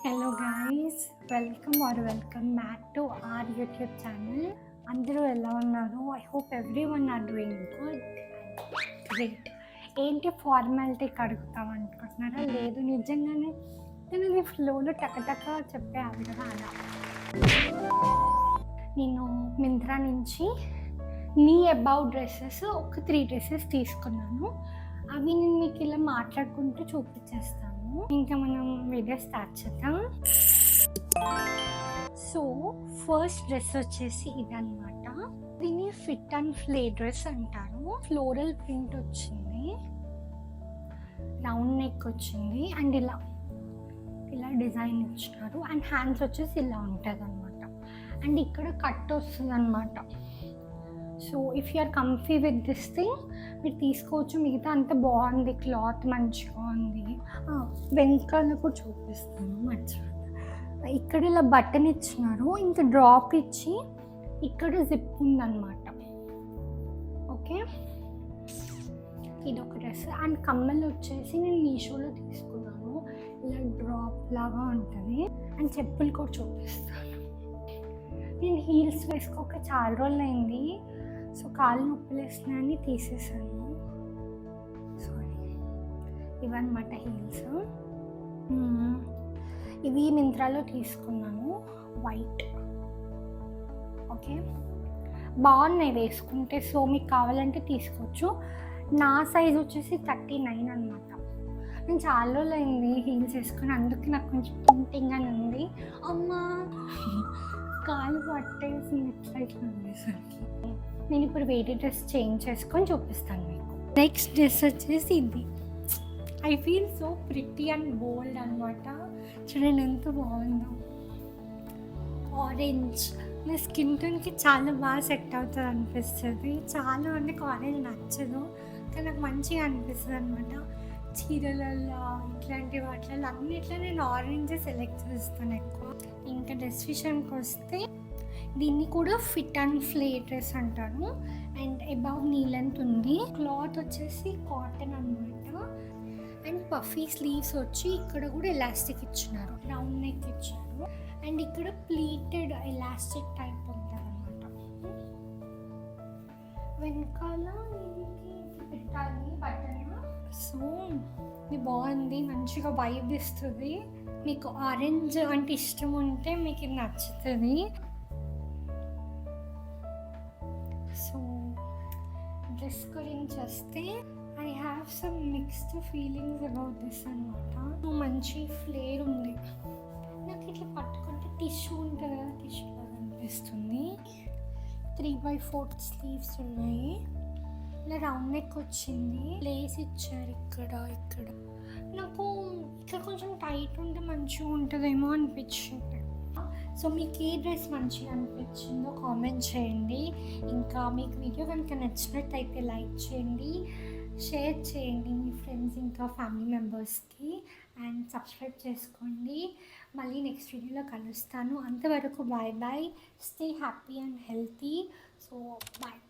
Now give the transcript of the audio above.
Hello guys, welcome back to our YouTube channel. అందరూ ఎలా ఉన్నారు? I hope everyone are doing good great. ఏంటి ఫార్మాలిటీకి అడుగుతాం అనుకుంటున్నారా? లేదు, నిజంగానే నేను ఫ్లోలో టకటక చెప్పేయాలి కదా. అలా నేను మింత్రా నుంచి నీ అబౌట్ డ్రెస్సెస్ ఒక 3 డ్రెస్సెస్ తీసుకున్నాను. అవి నేను మీకు ఇలా మాట్లాడుకుంటూ చూపించేస్తాను. ఇంకా మనం వీడియో స్టార్ట్ చేద్దాం. సో ఫస్ట్ డ్రెస్ వచ్చేసి ఇదన్నమాట. దీన్ని ఫిట్ అండ్ ఫ్లే డ్రెస్ అంటారు. ఫ్లోరల్ ప్రింట్ వచ్చింది, రౌండ్ నెక్ వచ్చింది అండ్ ఇలా డిజైన్ ఇచ్చినారు. అండ్ హ్యాండ్స్ వచ్చేసి ఇలా ఉంటుంది అనమాట. అండ్ ఇక్కడ కట్ వస్తుంది అనమాట. So if you are comfy with this thing మీరు తీసుకోవచ్చు. మిగతా అంత బాగుంది, క్లాత్ మంచిగా ఉంది. వెనకాల కూడా చూపిస్తాను మంచిగా. ఇక్కడ ఇలా బటన్ ఇచ్చినారు, ఇంకా డ్రాప్ ఇచ్చి ఇక్కడ జిప్ ఉందన్నమాట. ఓకే, ఇది ఒక డ్రెస్. అండ్ కమ్మలు వచ్చేసి నేను మీషోలో తీసుకున్నాను. ఇలా డ్రాప్ లాగా ఉంటుంది. అండ్ చెప్పులు కూడా చూపిస్తాను. నేను హీల్స్ వేసుకోక చాలా రోజులు అయింది, సో కాళ్ళు నొప్పులు వేస్తున్నాయని తీసేసాను. సారీ, ఇవన్నమాట హీల్స్. ఇవి మింత్రాలో తీసుకున్నాను, వైట్. ఓకే, బాగున్నాయి వేసుకుంటే. సో మీకు కావాలంటే తీసుకోవచ్చు. నా సైజ్ వచ్చేసి 39 అనమాట. నేను చాలా రోజులు అయింది హీల్స్ వేసుకుని, అందుకే నాకు కొంచెం పింటింగ్ అని ఉంది. అమ్మా, కాలు పట్టేసి ఇట్లా ఉండేసరికి నేను ఇప్పుడు వేరే డ్రెస్ చేంజ్ చేసుకొని చూపిస్తాను మీకు. నెక్స్ట్ డ్రెస్ వచ్చేసి ఇది. I feel so pretty and bold అనమాట. చూడండి ఎంత బాగుందో. ఆరెంజ్ నా స్కిన్ టోన్కి చాలా బాగా సెట్ అవుతుంది అనిపిస్తుంది. చాలా మందికి ఆరెంజ్ నచ్చదు, కానీ నాకు మంచిగా అనిపిస్తుంది అనమాట. చీరలలో ఇట్లాంటి వాటిలలో అన్నిట్లో నేను ఆరెంజ్ సెలెక్ట్ చేస్తాను ఎక్కువ. ఇంకా డ్రెస్ విషయానికి వస్తే దీన్ని కూడా ఫిట్ అండ్ ఫ్లే డ్రెస్ అంటారు. అండ్ అబౌవ్ నీ లెంత్ ఉంది. క్లాత్ వచ్చేసి కాటన్ అనమాట. అండ్ పఫీ స్లీవ్స్ వచ్చి ఇక్కడ కూడా ఎలాస్టిక్ ఇచ్చినారు, రౌండ్ నెక్ ఇచ్చారు. అండ్ ఇక్కడ ప్లీటెడ్ ఎలాస్టిక్ టైప్ ఉంటుంది అనమాట. వెనకాల పెట్టాలి బటన్. సో ఇది బాగుంది, మంచిగా వైబ్ ఇస్తుంది. మీకు ఆరెంజ్ అంటే ఇష్టం ఉంటే మీకు ఇది నచ్చుతుంది. సో డ్రెస్ గురించి వస్తే I have some mixed feelings about this అనమాట. మంచి ఫ్లేర్ ఉంది. నాకు ఇట్లా పట్టుకుంటే టిష్యూ ఉంటుంది కదా, టిష్యూ లాగా అనిపిస్తుంది. 3/4 స్లీవ్స్ ఉన్నాయి. ఇలా రౌండ్ నెక్ వచ్చింది, లేస్ ఇచ్చారు ఇక్కడ. నాకు ఇక్కడ కొంచెం టైట్ ఉంటే మంచిగా ఉంటుందేమో అనిపించింది. సో మీకు ఏ డ్రెస్ మంచిగా అనిపించిందో కామెంట్ చేయండి. ఇంకా మీకు వీడియో కనుక నచ్చినట్టయితే లైక్ చేయండి, షేర్ చేయండి మీ ఫ్రెండ్స్ ఇంకా ఫ్యామిలీ మెంబర్స్కి. అండ్ సబ్స్క్రైబ్ చేసుకోండి. మళ్ళీ నెక్స్ట్ వీడియోలో కలుస్తాను. అంతవరకు bye bye. Stay happy and healthy. So bye.